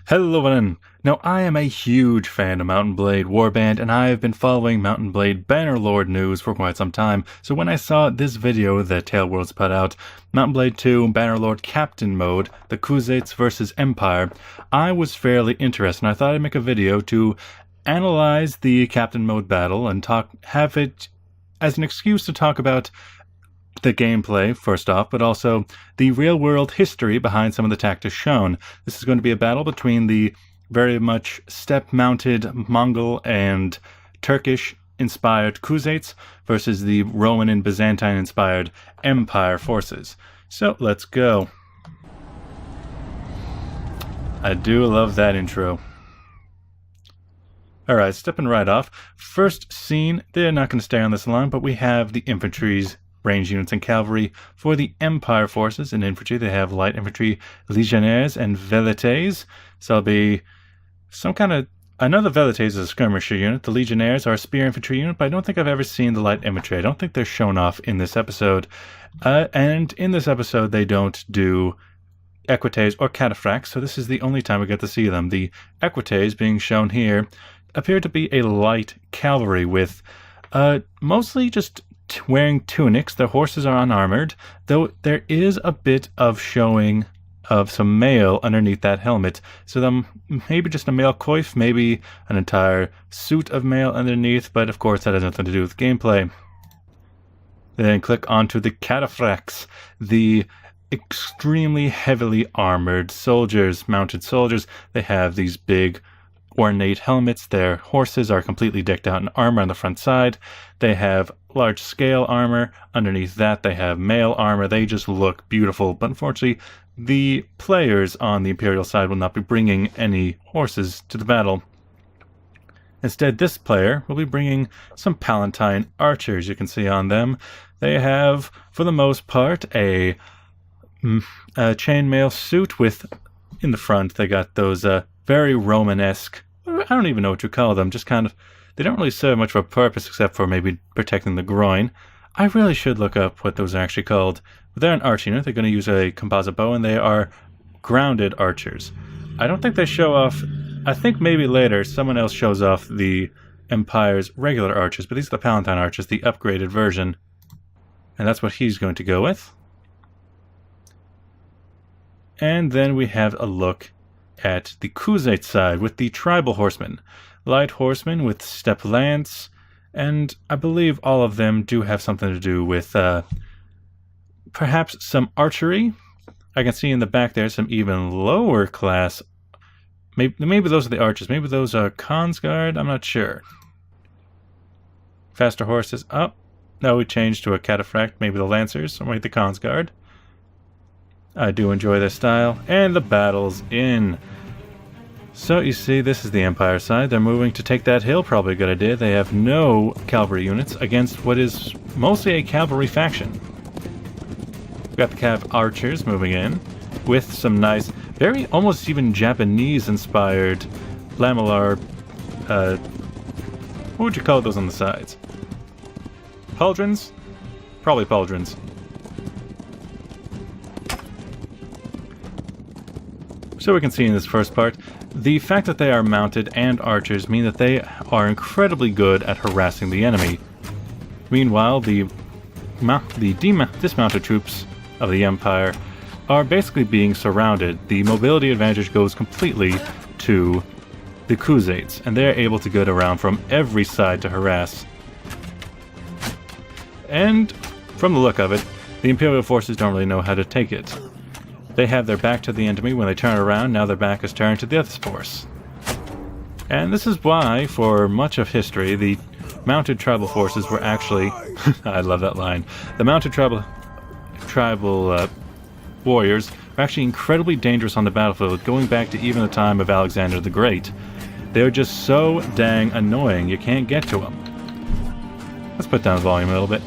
Hello, everyone. Now, I am a huge fan of Mount & Blade Warband, and I have been following Mount & Blade Bannerlord news for quite some time. So when I saw this video that Taleworld's put out, Mount & Blade 2 Bannerlord Captain Mode, the Khuzaits vs Empire, I was fairly interested, and I thought I'd make a video to analyze the Captain Mode battle and have it as an excuse to talk about the gameplay, first off, but also the real-world history behind some of the tactics shown. This is going to be a battle between the very much steppe-mounted Mongol and Turkish-inspired Khuzaits versus the Roman and Byzantine-inspired Empire forces. So, let's go. I do love that intro. Alright, stepping right off. First scene, they're not going to stay on this line, but we have the infantry's range units and cavalry. For the Empire forces in infantry, they have light infantry, legionnaires, and velites. So it'll be some kind of... I know the velites is a skirmisher unit. The legionnaires are a spear infantry unit, but I don't think I've ever seen the light infantry. I don't think they're shown off in this episode. And in this episode, they don't do equites or cataphracts, so this is the only time we get to see them. The equites being shown here appear to be a light cavalry with mostly just wearing tunics. Their horses are unarmored, though there is a bit of showing of some mail underneath that helmet. So maybe just a mail coif, maybe an entire suit of mail underneath, but of course that has nothing to do with gameplay. Then click onto the Cataracts, the extremely heavily armored soldiers, mounted soldiers. They have these big ornate helmets. Their horses are completely decked out in armor on the front side. They have large scale armor. Underneath that they have mail armor. They just look beautiful, but unfortunately the players on the Imperial side will not be bringing any horses to the battle. Instead, this player will be bringing some Palantine Archers. You can see on them they have, for the most part, a chainmail suit with, in the front, they got those very Romanesque, I don't even know what to call them, just kind of, they don't really serve much of a purpose except for maybe protecting the groin. I really should look up what those are actually called. But they're an arch unit. They're going to use a composite bow, and they are grounded archers. I don't think they show off, I think maybe later someone else shows off the Empire's regular archers, but these are the Palantine Archers, the upgraded version. And that's what he's going to go with. And then we have a look at the Khuzait side with the tribal horsemen. Light horsemen with steppe lance, and I believe all of them do have something to do with perhaps some archery. I can see in the back there some even lower class. Maybe those are the archers. Maybe those are Khan's Guard. I'm not sure. Faster horses. Oh, no, we changed to a cataphract. Maybe the Lancers, or maybe the Khan's Guard. I do enjoy their style. And the battle's in. So you see, this is the Empire side. They're moving to take that hill. Probably a good idea. They have no cavalry units against what is mostly a cavalry faction. We've got the Cav Archers moving in with some nice, very almost even Japanese-inspired lamellar, what would you call those on the sides? Pauldrons? Probably pauldrons. So we can see in this first part, the fact that they are mounted and archers mean that they are incredibly good at harassing the enemy. Meanwhile, the dismounted troops of the Empire are basically being surrounded. The mobility advantage goes completely to the Khuzaits, and they're able to get around from every side to harass. And from the look of it, the Imperial forces don't really know how to take it. They have their back to the enemy. When they turn around, now their back is turned to the other force. And this is why, for much of history, the mounted tribal forces were actually... I love that line. The mounted tribal warriors were actually incredibly dangerous on the battlefield, going back to even the time of Alexander the Great. They're just so dang annoying, you can't get to them. Let's put down the volume a little bit.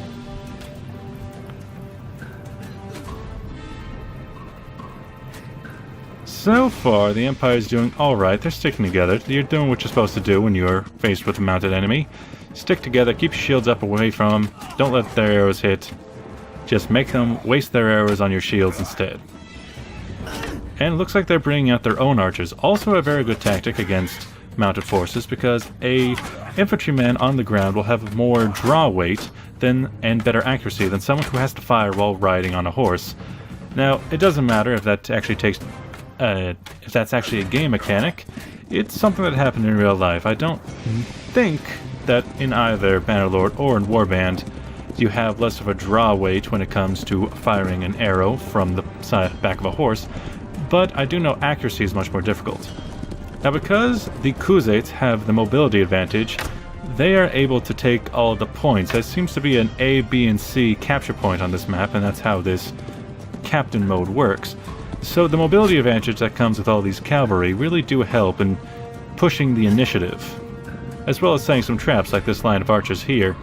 So far, the Empire is doing alright. They're sticking together. You're doing what you're supposed to do when you're faced with a mounted enemy. Stick together, keep your shields up away from them. Don't let their arrows hit. Just make them waste their arrows on your shields instead. And it looks like they're bringing out their own archers. Also a very good tactic against mounted forces, because a infantryman on the ground will have more draw weight and better accuracy than someone who has to fire while riding on a horse. Now, it doesn't matter if that actually if that's actually a game mechanic. It's something that happened in real life. I don't think that in either Bannerlord or in Warband you have less of a draw weight when it comes to firing an arrow from the back of a horse, but I do know accuracy is much more difficult. Now, because the Khuzaits have the mobility advantage, they are able to take all of the points. There seems to be an A, B, and C capture point on this map, and that's how this captain mode works. So the mobility advantage that comes with all these cavalry really do help in pushing the initiative, as well as setting some traps like this line of archers here.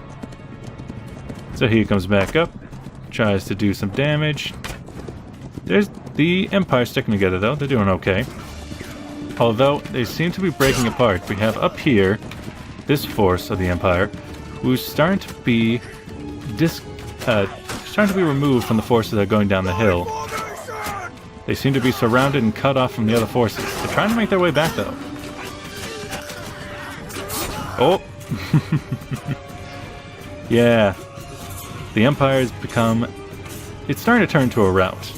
So he comes back up, tries to do some damage. There's the Empire sticking together though, they're doing okay. Although they seem to be breaking apart. We have up here this force of the Empire, who's starting to be removed from the forces that are going down the hill. They seem to be surrounded and cut off from the other forces. They're trying to make their way back though. Oh! Yeah. The Empire's become... It's starting to turn to a rout.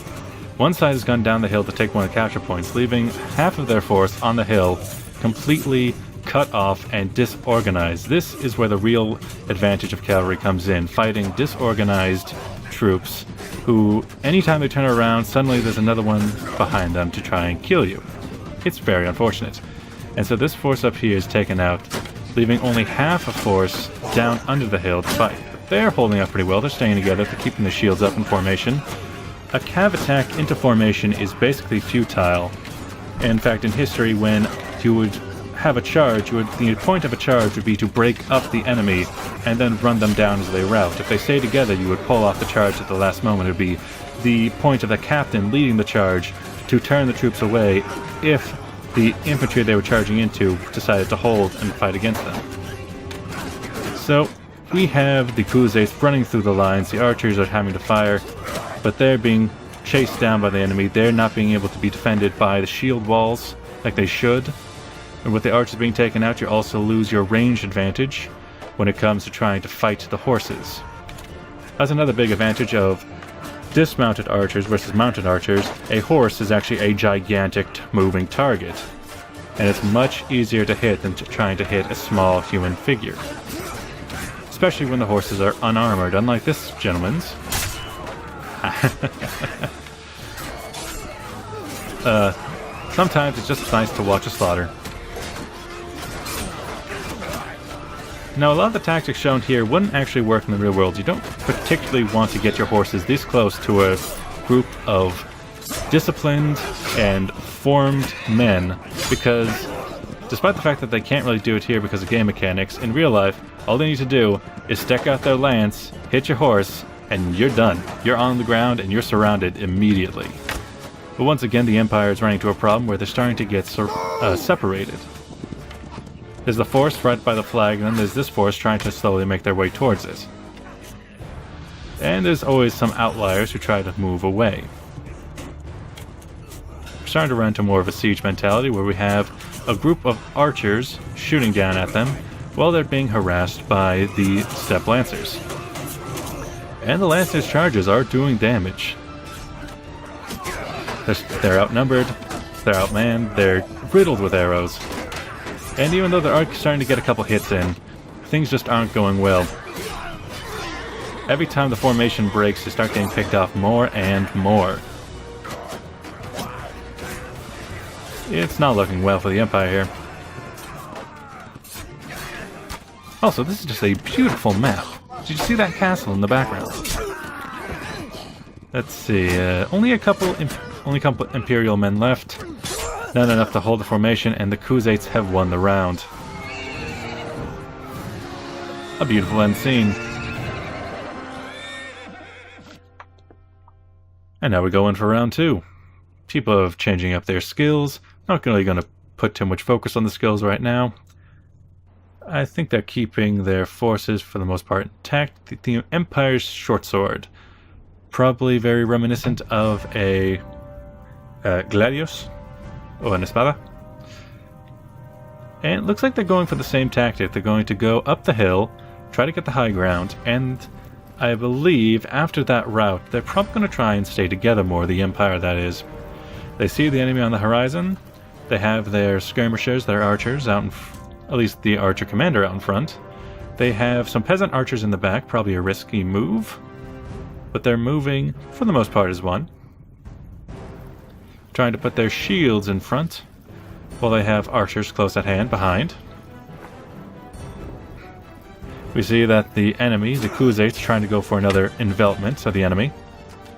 One side has gone down the hill to take one of the capture points, leaving half of their force on the hill completely cut off and disorganized. This is where the real advantage of cavalry comes in, fighting disorganized troops who, anytime they turn around, suddenly there's another one behind them to try and kill you. It's very unfortunate. And so this force up here is taken out, leaving only half a force down under the hill to fight. But they're holding up pretty well. They're staying together. They're keeping the shields up in formation. A cav attack into formation is basically futile. In fact, in history, when you would have a charge, the point of a charge would be to break up the enemy and then run them down as they rout. If they stay together, you would pull off the charge at the last moment. It would be the point of the captain leading the charge to turn the troops away if the infantry they were charging into decided to hold and fight against them. So we have the Khuzaits running through the lines. The archers are having to fire, but they're being chased down by the enemy. They're not being able to be defended by the shield walls like they should. And with the archers being taken out, you also lose your range advantage when it comes to trying to fight the horses. That's another big advantage of dismounted archers versus mounted archers. A horse is actually a gigantic moving target, and it's much easier to hit than trying to hit a small human figure. Especially when the horses are unarmored, unlike this gentleman's. Sometimes it's just nice to watch a slaughter. Now, a lot of the tactics shown here wouldn't actually work in the real world. You don't particularly want to get your horses this close to a group of disciplined and formed men, because despite the fact that they can't really do it here because of game mechanics, in real life, all they need to do is stick out their lance, hit your horse, and you're done. You're on the ground and you're surrounded immediately. But once again, the Empire is running into a problem where they're starting to get separated. There's the force right by the flag, and then there's this force trying to slowly make their way towards it. And there's always some outliers who try to move away. We're starting to run into more of a siege mentality where we have a group of archers shooting down at them while they're being harassed by the steppe lancers. And the lancers' charges are doing damage. They're outnumbered, they're outmanned, they're riddled with arrows. And even though they're starting to get a couple hits in, things just aren't going well. Every time the formation breaks, they start getting picked off more and more. It's not looking well for the Empire here. Also, this is just a beautiful map. Did you see that castle in the background? Let's see, only a couple Imperial men left. Not enough to hold the formation, and the Khuzaits have won the round. A beautiful end scene. And now we go in for round 2. People are changing up their skills. Not really going to put too much focus on the skills right now. I think they're keeping their forces for the most part intact. The Empire's short sword. Probably very reminiscent of a gladios, or an espada. And it looks like they're going for the same tactic. They're going to go up the hill, try to get the high ground, and I believe after that route, they're probably going to try and stay together more, the Empire that is. They see the enemy on the horizon, they have their skirmishers, their archers, out in at least the archer commander out in front. They have some peasant archers in the back, probably a risky move, but they're moving, for the most part, as one. Trying to put their shields in front, while they have archers close at hand behind. We see that the enemy, the Khuzaits, trying to go for another envelopment of the enemy,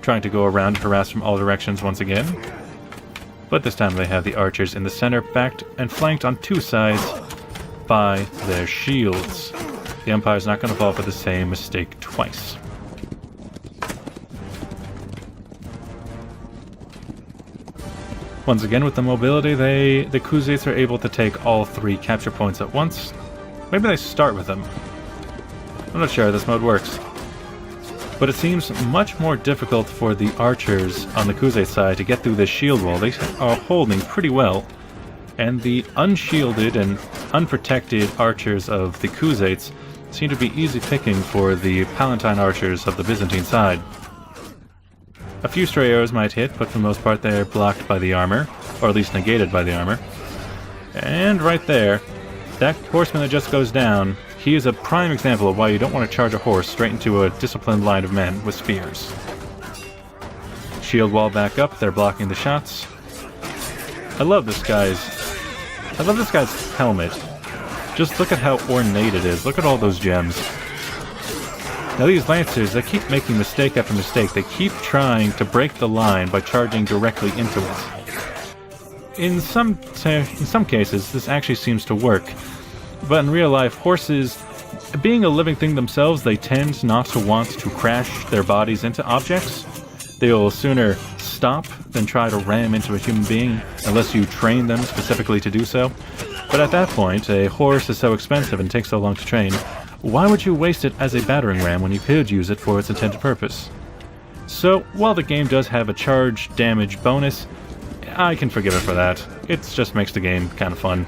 trying to go around and harass from all directions once again. But this time they have the archers in the center, backed and flanked on two sides by their shields. The Empire's not going to fall for the same mistake twice. Once again, with the mobility, the Khuzaits are able to take all three capture points at once. Maybe they start with them. I'm not sure how this mode works. But it seems much more difficult for the archers on the Khuzait side to get through this shield wall. They are holding pretty well. And the unshielded and unprotected archers of the Khuzaits seem to be easy picking for the Palantine Archers of the Byzantine side. A few stray arrows might hit, but for the most part they're blocked by the armor, or at least negated by the armor. And right there, that horseman that just goes down, he is a prime example of why you don't want to charge a horse straight into a disciplined line of men with spears. Shield wall back up, they're blocking the shots. I love this guy's helmet. Just look at how ornate it is. Look at all those gems. Now these Lancers, they keep making mistake after mistake. They keep trying to break the line by charging directly into it. In some cases, this actually seems to work. But in real life, horses, being a living thing themselves, they tend not to want to crash their bodies into objects. They will sooner stop than try to ram into a human being, unless you train them specifically to do so. But at that point, a horse is so expensive and takes so long to train, why would you waste it as a battering ram when you could use it for its intended purpose? So, while the game does have a charge damage bonus, I can forgive it for that. It just makes the game kind of fun.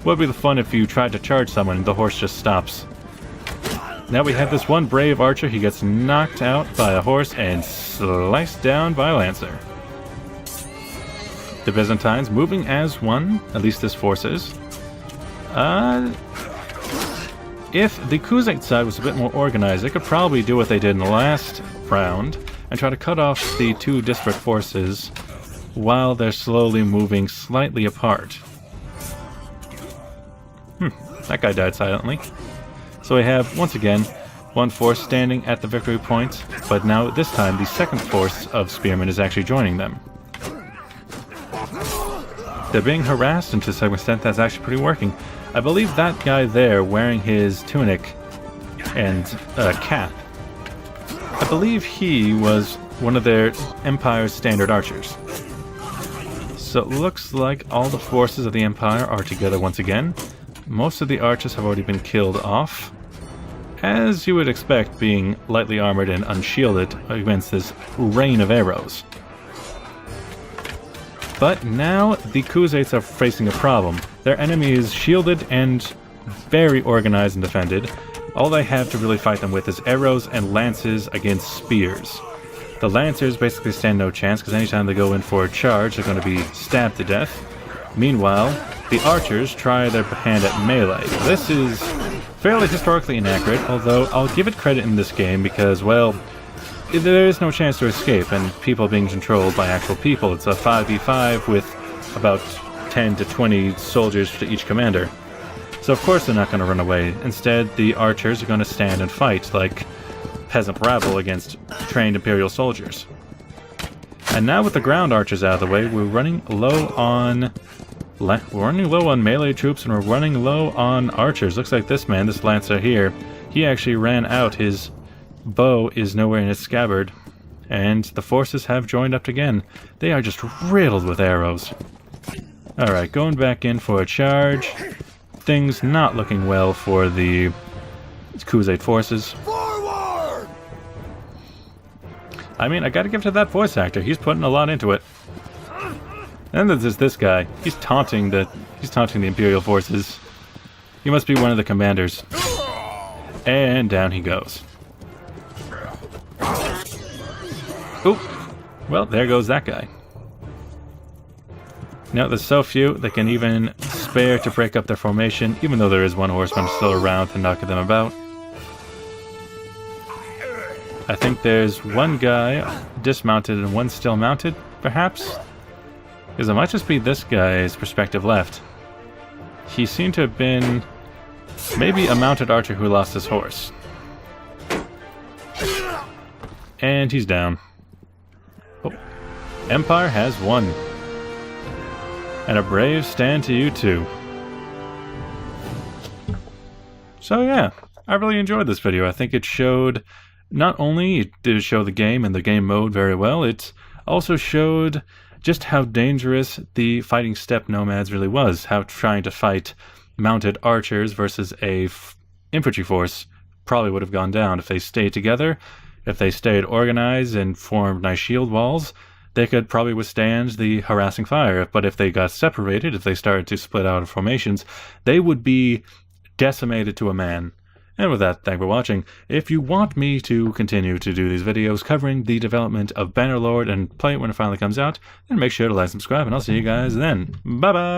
What would be the fun if you tried to charge someone and the horse just stops? Now we have this one brave archer, he gets knocked out by a horse and sliced down by a lancer. The Byzantines moving as one, at least this force is. If the Khuzait side was a bit more organized, they could probably do what they did in the last round and try to cut off the two disparate forces while they're slowly moving slightly apart. That guy died silently. So we have, once again, one force standing at the victory point, but now this time the second force of spearmen is actually joining them. They're being harassed, and to some extent that's actually pretty working. I believe that guy there wearing his tunic and cap, I believe he was one of their Empire's standard archers. So it looks like all the forces of the Empire are together once again. Most of the archers have already been killed off, as you would expect, being lightly armored and unshielded against this rain of arrows. But now the Khuzaits are facing a problem. Their enemy is shielded and very organized and defended. All they have to really fight them with is arrows and lances against spears. The lancers basically stand no chance because anytime they go in for a charge, they're going to be stabbed to death. Meanwhile, the archers try their hand at melee. This is fairly historically inaccurate, although I'll give it credit in this game because, well, there is no chance to escape, and people being controlled by actual people. It's a 5v5 with about 10 to 20 soldiers to each commander. So of course they're not going to run away. Instead, the archers are going to stand and fight like peasant rabble against trained Imperial soldiers. And now with the ground archers out of the way, we're running low on melee troops, and we're running low on archers. Looks like this man, this lancer here, he actually ran out. His bow is nowhere in its scabbard, and the forces have joined up again. They are just riddled with arrows. Alright, going back in for a charge. Things not looking well for the Khuzait forces. Forward! I mean, I gotta give it to that voice actor. He's putting a lot into it. And then there's this guy. He's taunting the Imperial forces. He must be one of the commanders. And down he goes. Oop. Well, there goes that guy. Now, there's so few that can even spare to break up their formation, even though there is one horseman still around to knock them about. I think there's one guy dismounted and one still mounted, perhaps? Because it might just be this guy's perspective left. He seemed to have been maybe a mounted archer who lost his horse. And he's down. Oh. Empire has won. And a brave stand to you too. So yeah, I really enjoyed this video. I think it showed, not only did it show the game and the game mode very well, it also showed just how dangerous the fighting steppe nomads really was. How trying to fight mounted archers versus a infantry force probably would have gone down if they stayed together. If they stayed organized and formed nice shield walls, they could probably withstand the harassing fire. But if they got separated, if they started to split out of formations, they would be decimated to a man. And with that, thank you for watching. If you want me to continue to do these videos covering the development of Bannerlord and play it when it finally comes out, then make sure to like and subscribe, and I'll see you guys then. Bye-bye!